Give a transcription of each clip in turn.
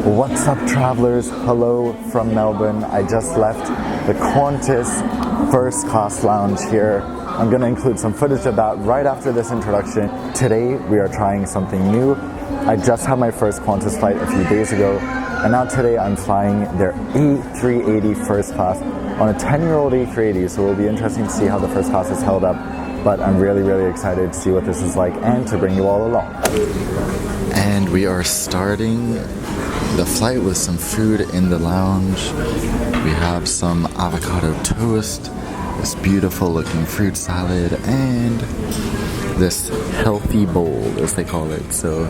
What's up, travelers? Hello from Melbourne. I just left the Qantas First Class lounge here. I'm going to include some footage of that right after this introduction. Today we are trying something new. I just had my first Qantas flight a few days ago, and now today I'm flying their A380 First Class on a 10-year-old A380, so it'll be interesting to see how the First Class is held up. But I'm really excited to see what this is like and to bring you all along. And we are starting the flight with some food in the lounge. We have some avocado toast, this beautiful looking fruit salad, and this healthy bowl, as they call it. So,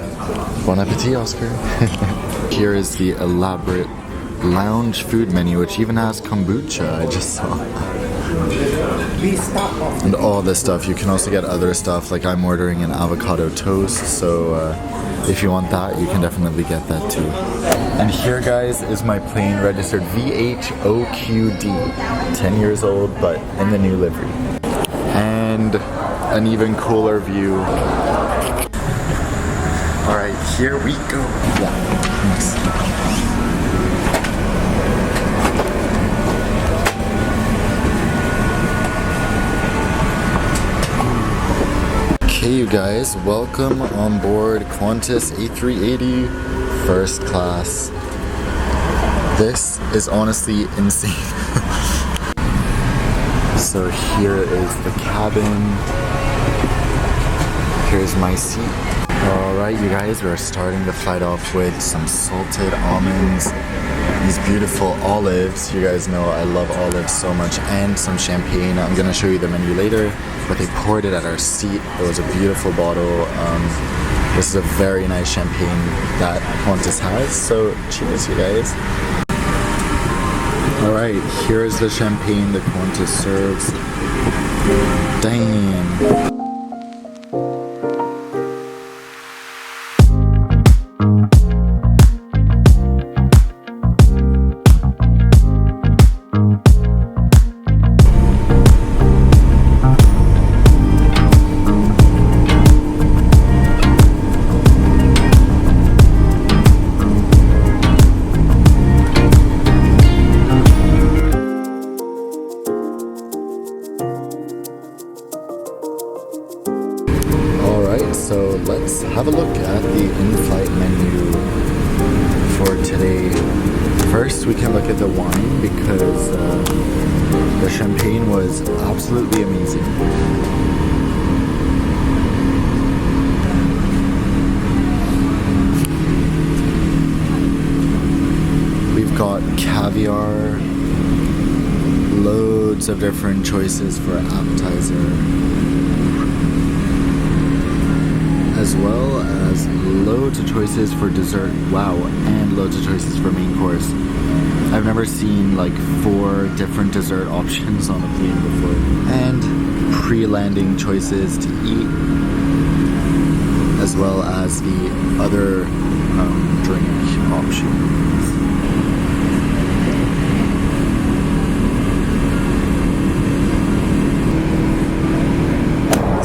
bon appetit, Oscar. Here is the elaborate lounge food menu, which even has kombucha, I just saw. And all this stuff. You can also get other stuff, like I'm ordering an avocado toast, so if you want that, you can definitely get that too. And here, guys, is my plane registered VH-OQD, 10 years old, but in the new livery. And an even cooler view. All right, here we go. Yeah, thanks. Hey you guys, welcome on board Qantas A380 First Class. This is honestly insane. So here is the cabin. Here's my seat. Alright you guys, we're starting the flight off with some salted almonds, these beautiful olives. You guys know I love olives so much, and some champagne. I'm going to show you the menu later, but they poured it at our seat. It was a beautiful bottle. This is a very nice champagne that Qantas has, so cheers you guys. Alright, here is the champagne that Qantas serves. Damn. So let's have a look at the in-flight menu for today. First, we can look at the wine because the champagne was absolutely amazing. We've got caviar, loads of different choices for appetizer, as well as loads of choices for dessert. Wow, and loads of choices for main course. I've never seen like 4 different dessert options on a plane before. And pre-landing choices to eat, as well as the other drink options.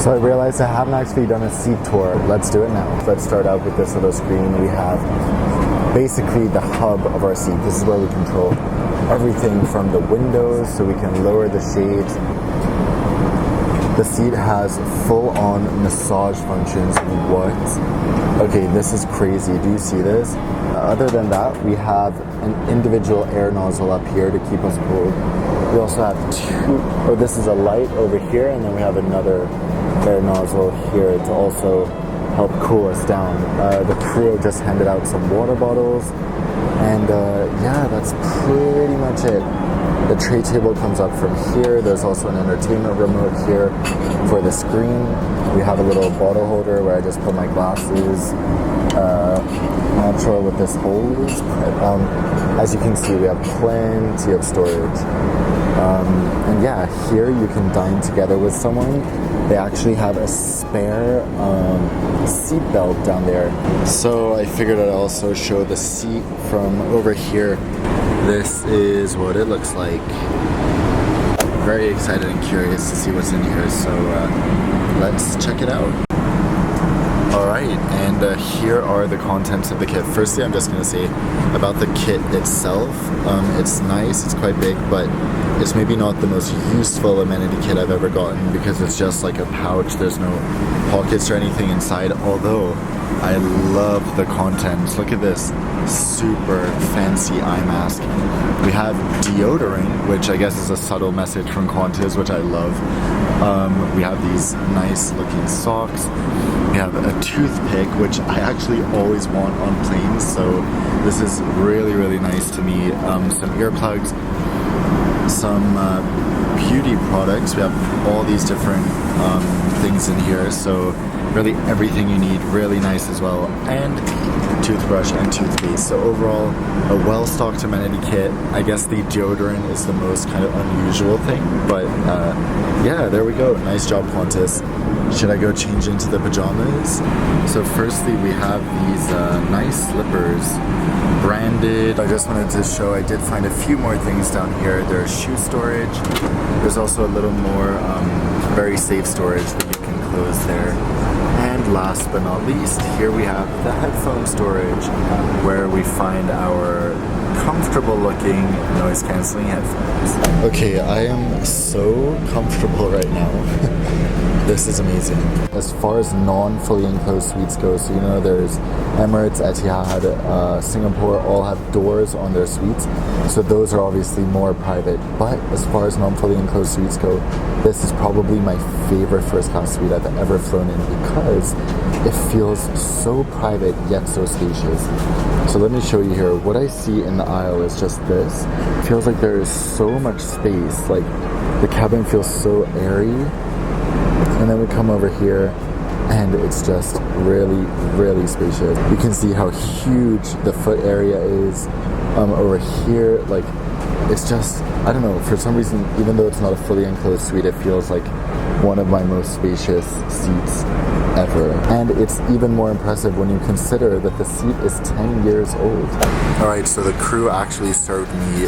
So I realized I haven't actually done a seat tour. Let's do it now. Let's start out with this little screen. We have basically the hub of our seat. This is where we control everything from the windows, so we can lower the shades. The seat has full-on massage functions. What? Okay, this is crazy. Do you see this? Other than that, we have an individual air nozzle up here to keep us cool. We also have this is a light over here, and then we have another air nozzle here to also help cool us down. The crew just handed out some water bottles, and yeah, that's pretty much it. The tray table comes up from here. There's also an entertainment remote here for the screen. We have a little bottle holder where I just put my glasses. I'm not sure what this holds, but as you can see, we have plenty of storage. And yeah, here you can dine together with someone. They actually have a spare seat belt down there. So I figured I'd also show the seat from over here. This is what it looks like. Very excited and curious to see what's in here, so let's check it out. Alright. right, and here are the contents of the kit. Firstly, I'm just going to say about the kit itself. It's nice, it's quite big, but it's maybe not the most useful amenity kit I've ever gotten because it's just like a pouch. There's no pockets or anything inside, although I love the contents. Look at this super fancy eye mask. We have deodorant, which I guess is a subtle message from Qantas, which I love. We have these nice looking socks. We have a toothpick, which I actually always want on planes, so this is really, really nice to me. Some earplugs, some beauty products. We have all these different things in here, so really everything you need, really nice as well, and toothbrush and toothpaste. So overall, a well-stocked amenity kit. I guess the deodorant is the most kind of unusual thing, but yeah, there we go. Nice job, Qantas. Should I go change into the pajamas? So firstly, we have these nice slippers, branded. I just wanted to show, I did find a few more things down here. There's shoe storage. There's also a little more very safe storage that you can close there. And last but not least, here we have the headphone storage, where we find our comfortable looking noise cancelling headphones. Okay, I am so comfortable right now. This is amazing. As far as non-fully enclosed suites go, so you know there's Emirates, Etihad, Singapore all have doors on their suites, so those are obviously more private. But as far as non-fully enclosed suites go, this is probably my favorite first class suite I've ever flown in because it feels so private yet so spacious. So let me show you here. What I see in the aisle is just this. It feels like there is so much space. Like the cabin feels so airy. And then we come over here and it's just really, really spacious. You can see how huge the foot area is over here. Like, it's just, I don't know, for some reason, even though it's not a fully enclosed suite, it feels like one of my most spacious seats ever. And it's even more impressive when you consider that the seat is 10 years old. Alright, so the crew actually served me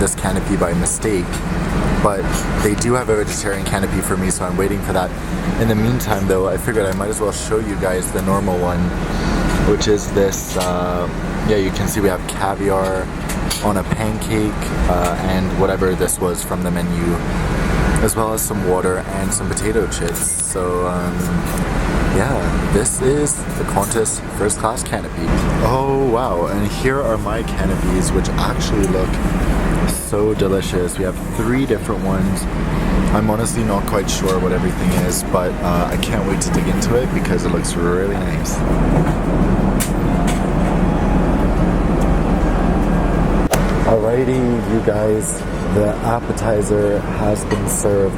this canopy by mistake, but they do have a vegetarian canopy for me, so I'm waiting for that. In the meantime though, I figured I might as well show you guys the normal one, which is this, yeah, you can see we have caviar on a pancake and whatever this was from the menu, as well as some water and some potato chips. So yeah, this is the Qantas First Class canopy. Oh wow, and here are my canopies, which actually look so delicious. We have 3 different ones. I'm honestly not quite sure what everything is, but I can't wait to dig into it because it looks really nice. Alrighty, you guys, the appetizer has been served.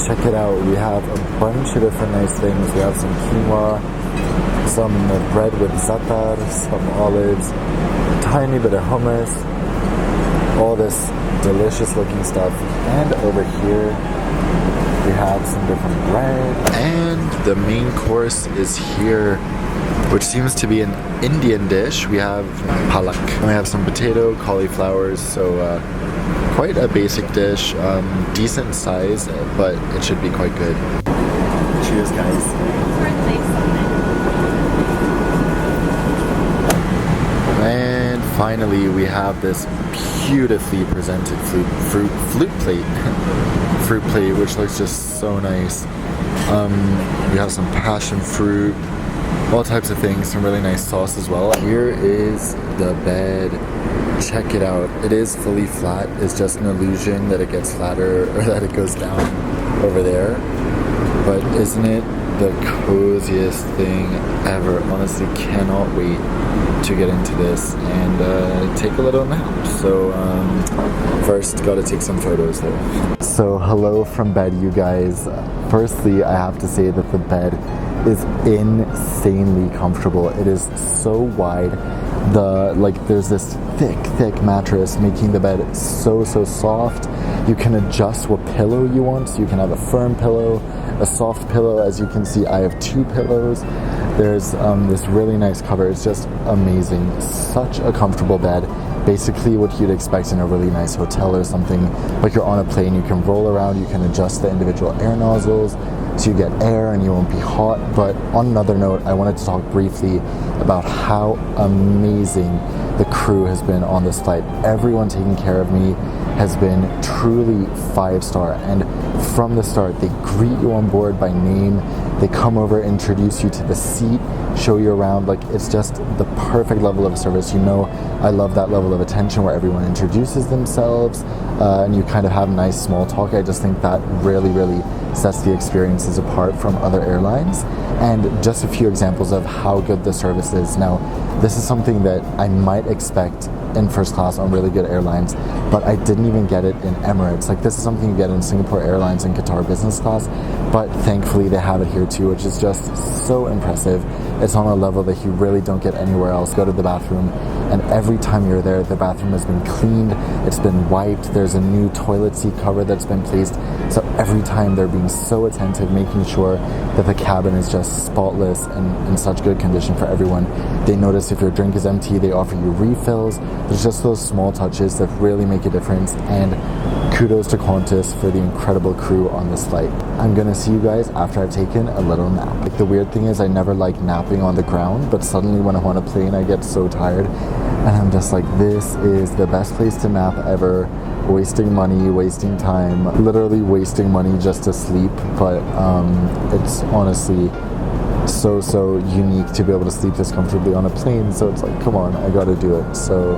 Check it out. We have a bunch of different nice things. We have some quinoa, some bread with za'atar, some olives, a tiny bit of hummus, all this delicious looking stuff. And over here we have some different bread. And the main course is here, which seems to be an Indian dish. We have palak. And we have some potato, cauliflowers, so quite a basic dish, decent size, but it should be quite good. Cheers, guys. And finally, we have this beautifully presented fruit plate, fruit plate, which looks just so nice. We have some passion fruit, all types of things, some really nice sauce as well. Here is the bed. Check it out. It is fully flat. It's just an illusion that it gets flatter or that it goes down over there. But isn't it the coziest thing ever? Honestly, cannot wait to get into this and take a little nap. So first, gotta take some photos though. So hello from bed, you guys. Firstly, I have to say that the bed is insanely comfortable. It is so wide. There's this thick mattress making the bed so soft. You can adjust what pillow you want, so you can have a firm pillow, a soft pillow. As you can see, I have 2 pillows. There's this really nice cover. It's just amazing. Such a comfortable bed. Basically what you'd expect in a really nice hotel or something. Like you're on a plane, you can roll around, you can adjust the individual air nozzles. so you get air and you won't be hot. But on another note, I wanted to talk briefly about how amazing the crew has been on this flight. Everyone taking care of me has been truly 5-star, and from the start they greet you on board by name, they come over, introduce you to the seat, show you around. Like, it's just the perfect level of service. You know, I love that level of attention where everyone introduces themselves and you kind of have nice small talk. I just think that really sets the experiences apart from other airlines. And just a few examples of how good the service is. Now, this is something that I might expect in first class on really good airlines, but I didn't even get it in Emirates. Like, this is something you get in Singapore Airlines and Qatar business class, but thankfully they have it here too, which is just so impressive. It's on a level that you really don't get anywhere else. Go to the bathroom, and every time you're there, the bathroom has been cleaned, it's been wiped, there's a new toilet seat cover that's been placed. So every time they're being so attentive, making sure that the cabin is just spotless and in such good condition for everyone. They notice if your drink is empty, they offer you refills. There's just those small touches that really make a difference, and kudos to Qantas for the incredible crew on this flight. I'm gonna see you guys after I've taken a little nap. Like, the weird thing is I never like napping on the ground, but suddenly when I'm on a plane I get so tired and I'm just like, this is the best place to nap ever. Wasting money, wasting time, literally wasting money just to sleep, but it's honestly so unique to be able to sleep this comfortably on a plane. So it's like, come on, I gotta do it. So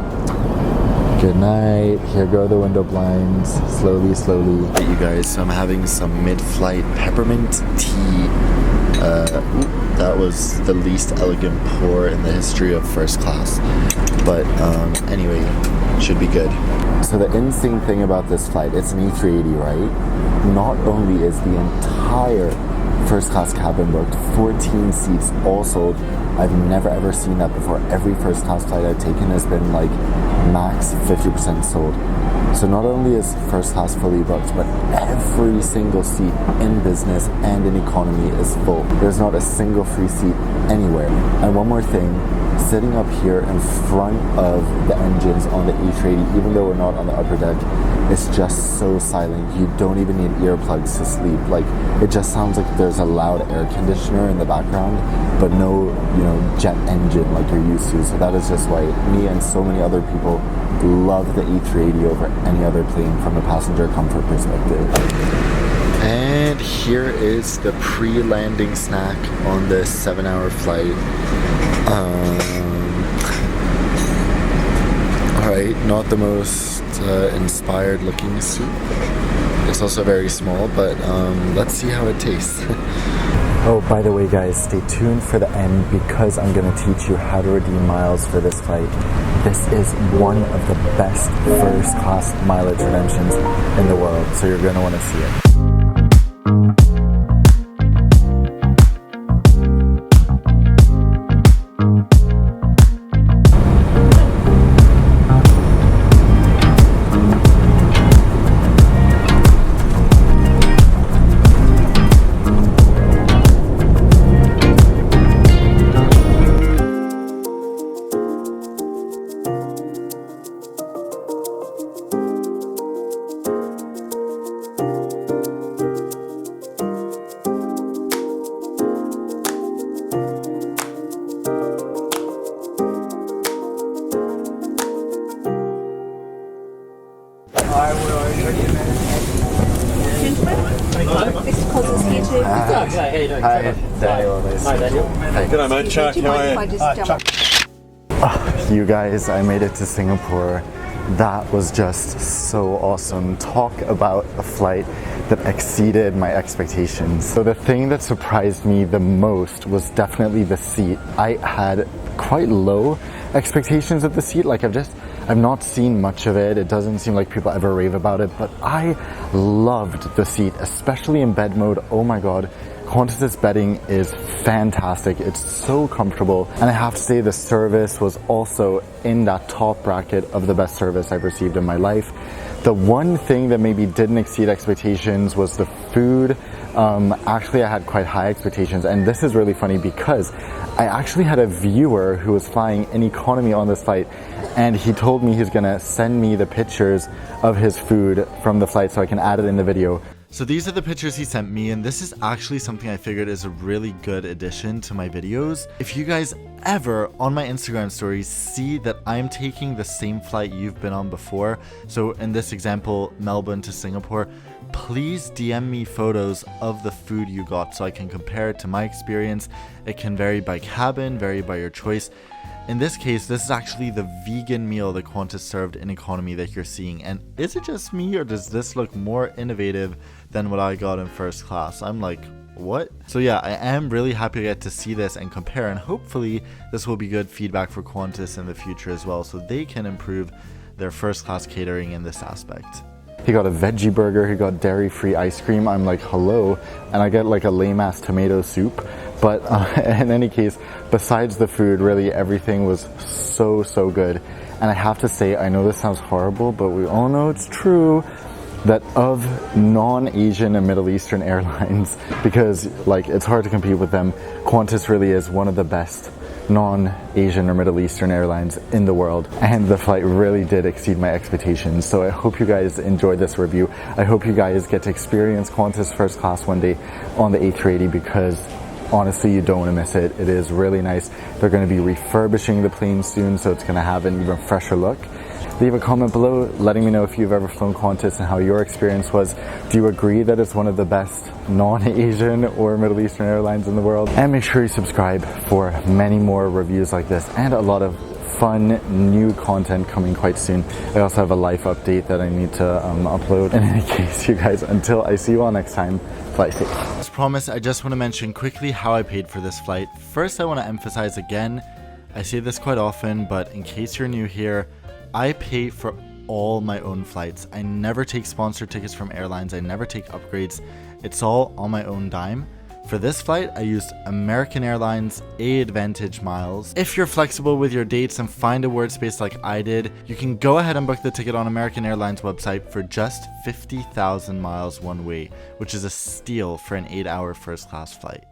good night. Here go the window blinds. Slowly. Hey, you guys, so I'm having some mid-flight peppermint tea. That was the least elegant pour in the history of first class, but anyway, should be good. So the insane thing about this flight, it's an A380, right? Not only is the entire first class cabin booked, 14 seats all sold. I've never ever seen that before. Every first class flight I've taken has been like max 50% sold. So not only is first class fully booked, but every single seat in business and in economy is full. There's not a single free seat anywhere. And one more thing, sitting up here in front of the engines on the A380, even though we're not on the upper deck, it's just so silent. You don't even need earplugs to sleep. Like, it just sounds like there's a loud air conditioner in the background, but no, jet engine like you're used to. So that is just why me and so many other people love the A380 over any other plane from a passenger comfort perspective. And here is the pre-landing snack on this 7-hour flight. Alright, not the most inspired looking soup. It's also very small, but let's see how it tastes. Oh, by the way guys, stay tuned for the end because I'm going to teach you how to redeem miles for this flight. This is one of the best first class mileage redemptions in the world, so you're going to want to see it. Hi, Daniel. Nice. Hi, Daniel. Hey. G'day, mate. Chuck, how are you? You guys, I made it to Singapore. That was just so awesome. Talk about a flight that exceeded my expectations. So the thing that surprised me the most was definitely the seat. I had quite low expectations of the seat. Like, I've not seen much of it. It doesn't seem like people ever rave about it, but I loved the seat, especially in bed mode. Oh my God. Qantas's bedding is fantastic. It's so comfortable. And I have to say the service was also in that top bracket of the best service I've received in my life. The one thing that maybe didn't exceed expectations was the food. Actually, I had quite high expectations, and this is really funny because I actually had a viewer who was flying in economy on this flight, and he told me he's gonna send me the pictures of his food from the flight so I can add it in the video. So these are the pictures he sent me, and this is actually something I figured is a really good addition to my videos. If you guys ever on my Instagram stories see that I'm taking the same flight you've been on before, so in this example, Melbourne to Singapore, please DM me photos of the food you got so I can compare it to my experience. It can vary by cabin, vary by your choice. In this case, this is actually the vegan meal that Qantas served in economy that you're seeing. And is it just me, or does this look more innovative than what I got in first class? I'm like, what? So yeah, I am really happy to get to see this and compare, and hopefully this will be good feedback for Qantas in the future as well, so they can improve their first class catering in this aspect. He got a veggie burger, he got dairy-free ice cream. I'm like, hello. And I get like a lame-ass tomato soup. But in any case, besides the food, really everything was so good. And I have to say, I know this sounds horrible, but we all know it's true, that of non-Asian and Middle Eastern airlines, because like it's hard to compete with them, Qantas really is one of the best non-Asian or Middle Eastern airlines in the world, and the flight really did exceed my expectations. So I hope you guys enjoyed this review. I hope you guys get to experience Qantas first class one day on the A380, because honestly you don't want to miss it. It is really nice. They're going to be refurbishing the plane soon, so it's going to have an even fresher look. Leave a comment below letting me know if you've ever flown Qantas and how your experience was. Do you agree that it's one of the best non-Asian or Middle Eastern airlines in the world? And make sure you subscribe for many more reviews like this and a lot of fun new content coming quite soon. I also have a life update that I need to upload. In any case, you guys, until I see you all next time, fly safe. As promised, I just want to mention quickly how I paid for this flight. First, I want to emphasize again, I say this quite often, but in case you're new here, I pay for all my own flights. I never take sponsored tickets from airlines. I never take upgrades. It's all on my own dime. For this flight, I used American Airlines AAdvantage miles. If you're flexible with your dates and find a word space like I did, you can go ahead and book the ticket on American Airlines website for just 50,000 miles one way, which is a steal for an 8-hour first class flight.